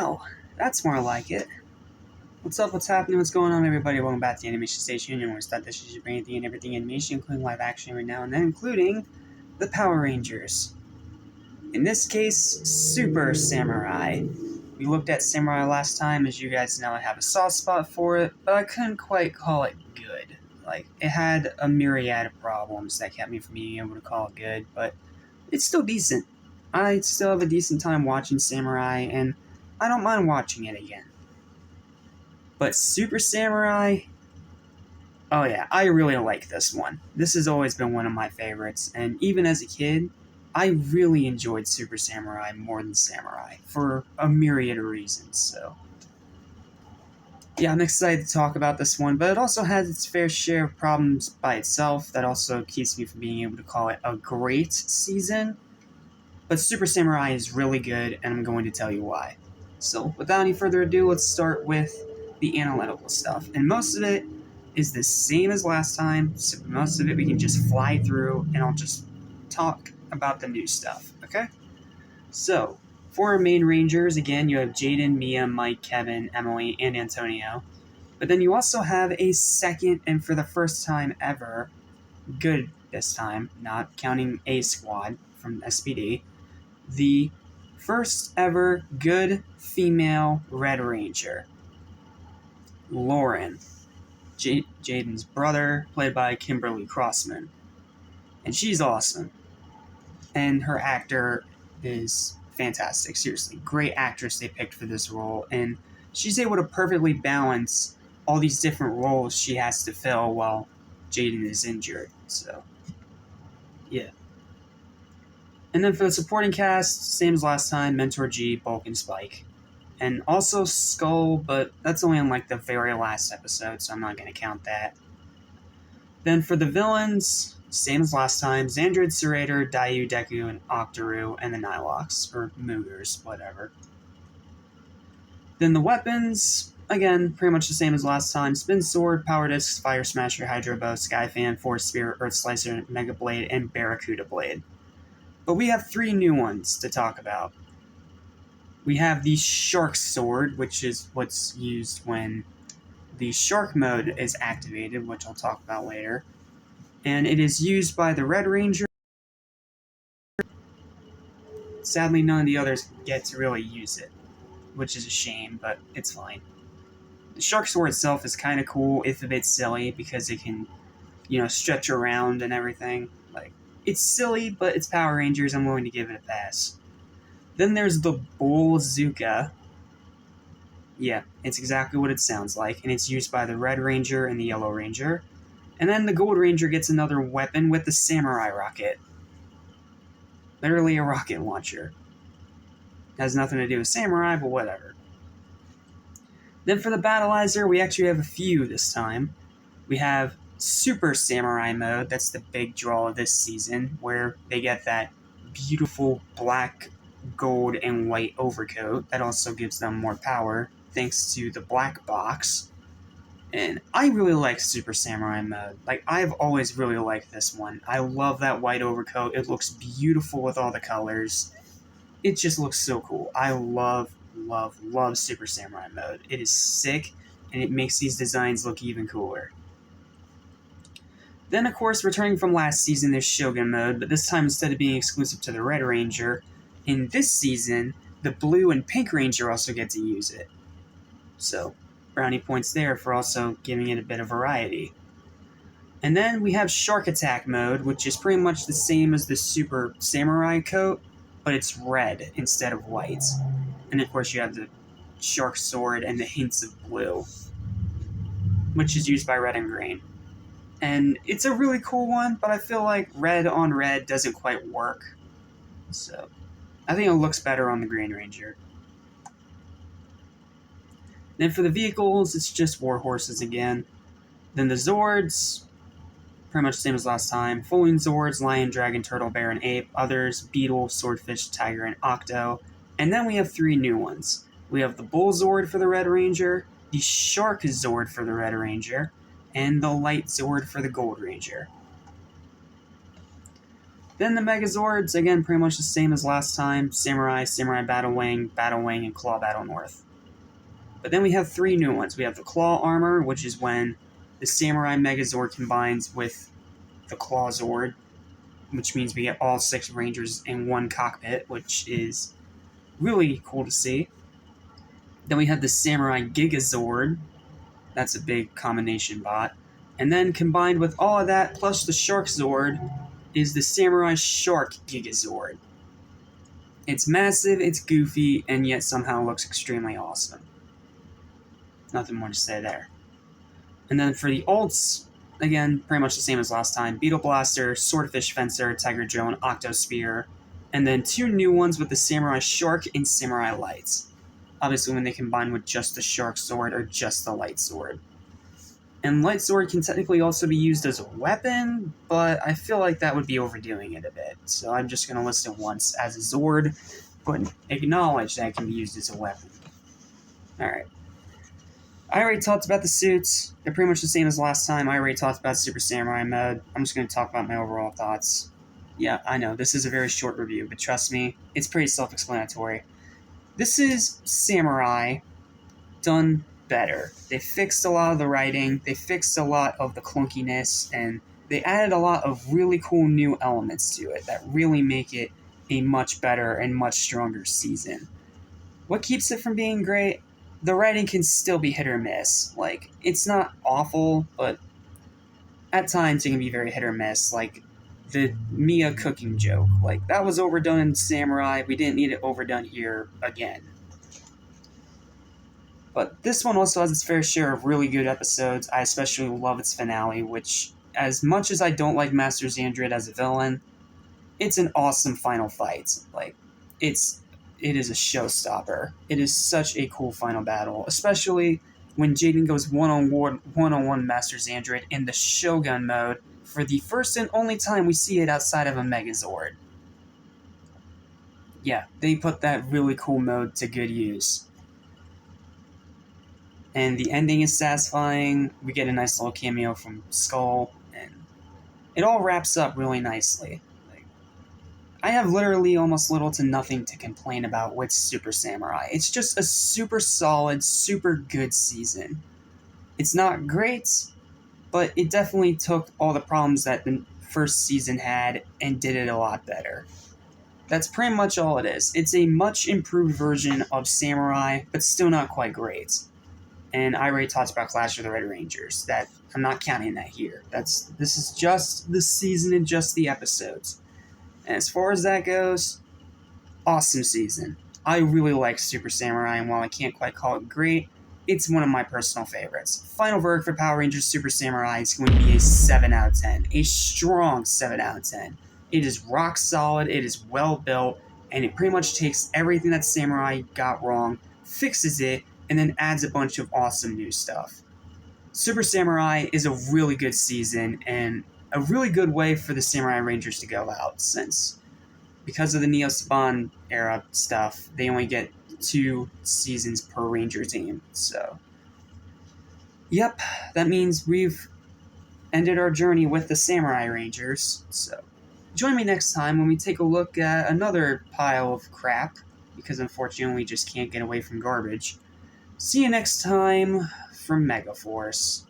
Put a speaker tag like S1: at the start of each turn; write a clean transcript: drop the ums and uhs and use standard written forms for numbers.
S1: Well, that's more like it. What's up, what's happening, what's going on, everybody? Welcome back to the Animation Station, and we're start this is bring anything and everything animation, including live action every now and then, including the Power Rangers. In this case, Super Samurai. We looked at Samurai last time. As you guys know, I have a soft spot for it, but I couldn't quite call it good. Like, it had a myriad of problems that kept me from being able to call it good, but it's still decent. I still have a decent time watching Samurai, and I don't mind watching it again. But Super Samurai, oh yeah, I really like this one. This has always been one of my favorites, and even as a kid, I really enjoyed Super Samurai more than Samurai, for a myriad of reasons, so. Yeah, I'm excited to talk about this one, but it also has its fair share of problems by itself that also keeps me from being able to call it a great season. But Super Samurai is really good, and I'm going to tell you why. So, without any further ado, let's start with the analytical stuff. And most of it is the same as last time, so most of it we can just fly through, and I'll just talk about the new stuff, okay? So, for our main Rangers, again, you have Jaden, Mia, Mike, Kevin, Emily, and Antonio. But then you also have a second, and for the first time ever, good this time, not counting A Squad from SPD, the first ever good female Red Ranger, Lauren, Jaden's brother, played by Kimberly Crossman. And she's awesome. And her actor is fantastic, seriously. Great actress they picked for this role, and she's able to perfectly balance all these different roles she has to fill while Jaden is injured, so yeah. And then for the supporting cast, same as last time, Mentor G, Bulk, and Spike. And also Skull, but that's only on like the very last episode, so I'm not going to count that. Then for the villains, same as last time, Xandrid, Serator, Dayu, Deku, and Octaru, and the Nilox, or Moogers, whatever. Then the weapons, again, pretty much the same as last time. Spin Sword, Power Disc, Fire Smasher, Hydro Bow, Sky Fan, Force Spear, Earth Slicer, Mega Blade, and Barracuda Blade. But we have three new ones to talk about. We have the Shark Sword, which is what's used when the Shark mode is activated, which I'll talk about later. And it is used by the Red Ranger. Sadly, none of the others get to really use it, which is a shame, but it's fine. The Shark Sword itself is kind of cool, if a bit silly, because it can, stretch around and everything. Like, it's silly, but it's Power Rangers. I'm willing to give it a pass. Then there's the Bullzooka. Yeah, it's exactly what it sounds like, and it's used by the Red Ranger and the Yellow Ranger. And then the Gold Ranger gets another weapon with the Samurai Rocket. Literally a rocket launcher. Has nothing to do with Samurai, but whatever. Then for the Battleizer, we actually have a few this time. We have Super Samurai mode, that's the big draw of this season, where they get that beautiful black, gold, and white overcoat that also gives them more power, thanks to the black box. And I really like Super Samurai mode. Like, I've always really liked this one. I love that white overcoat. It looks beautiful with all the colors. It just looks so cool. I love Super Samurai mode. It is sick, and it makes these designs look even cooler. Then, of course, returning from last season, there's Shogun mode, but this time, instead of being exclusive to the Red Ranger, in this season, the Blue and Pink Ranger also get to use it. So, brownie points there for also giving it a bit of variety. And then we have Shark Attack mode, which is pretty much the same as the Super Samurai coat, but it's red instead of white. And of course you have the Shark Sword and the hints of blue, which is used by Red and Green. And it's a really cool one, but I feel like red on red doesn't quite work. So, I think it looks better on the Green Ranger. Then for the vehicles, it's just War Horses again. Then the Zords, pretty much the same as last time. Foaling Zords, Lion, Dragon, Turtle, Bear, and Ape. Others, Beetle, Swordfish, Tiger, and Octo. And then we have three new ones. We have the Bull Zord for the Red Ranger, the Shark Zord for the Red Ranger, and the Light Zord for the Gold Ranger. Then the Megazords, again, pretty much the same as last time. Samurai, Samurai Battle Wing, and Claw Battle North. But then we have 3 new ones. We have the Claw Armor, which is when the Samurai Megazord combines with the Claw Zord, which means we get all 6 Rangers in one cockpit, which is really cool to see. Then we have the Samurai Gigazord. That's a big combination bot. And then combined with all of that, plus the Shark Zord, is the Samurai Shark Gigazord. It's massive, it's goofy, and yet somehow looks extremely awesome. Nothing more to say there. And then for the ults, again, pretty much the same as last time. Beetle Blaster, Swordfish Fencer, Tiger Drone, Octo Spear, and then 2 new ones with the Samurai Shark and Samurai Lights. Obviously when they combine with just the Shark Sword or just the Light Sword. And Light Sword can technically also be used as a weapon, but I feel like that would be overdoing it a bit. So I'm just going to list it once as a Zord, but acknowledge that it can be used as a weapon. Alright. I already talked about the suits. They're pretty much the same as last time. I already talked about Super Samurai mode. I'm just going to talk about my overall thoughts. Yeah, I know, this is a very short review, but trust me, it's pretty self-explanatory. This is Samurai done better. They fixed a lot of the writing, they fixed a lot of the clunkiness, and they added a lot of really cool new elements to it that really make it a much better and much stronger season. What keeps it from being great? The writing can still be hit or miss. Like, it's not awful, but at times it can be very hit or miss. Like, the Mia cooking joke. Like, that was overdone in Samurai. We didn't need it overdone here again. But this one also has its fair share of really good episodes. I especially love its finale, which, as much as I don't like Master Xandred as a villain, it's an awesome final fight. Like, it is a showstopper. It is such a cool final battle, especially when Jaden goes one-on-one Master Xandred in the Shogun mode for the first and only time we see it outside of a Megazord. Yeah, they put that really cool mode to good use. And the ending is satisfying. We get a nice little cameo from Skull, and it all wraps up really nicely. I have literally almost little to nothing to complain about with Super Samurai. It's just a super solid, super good season. It's not great, but it definitely took all the problems that the first season had and did it a lot better. That's pretty much all it is. It's a much improved version of Samurai, but still not quite great. And I already talked about Clash of the Red Rangers. That I'm not counting that here. This is just the season and just the episodes. And as far as that goes, awesome season. I really like Super Samurai, and while I can't quite call it great, it's one of my personal favorites. Final verdict for Power Rangers Super Samurai is going to be a 7 out of 10. A strong 7 out of 10. It is rock solid, it is well built, and it pretty much takes everything that Samurai got wrong, fixes it, and then adds a bunch of awesome new stuff. Super Samurai is a really good season, and a really good way for the Samurai Rangers to go out, since because of the Neo Saban era stuff, they only get 2 seasons per Ranger team. So, yep, that means we've ended our journey with the Samurai Rangers. So, join me next time when we take a look at another pile of crap, because unfortunately we just can't get away from garbage. See you next time from Megaforce.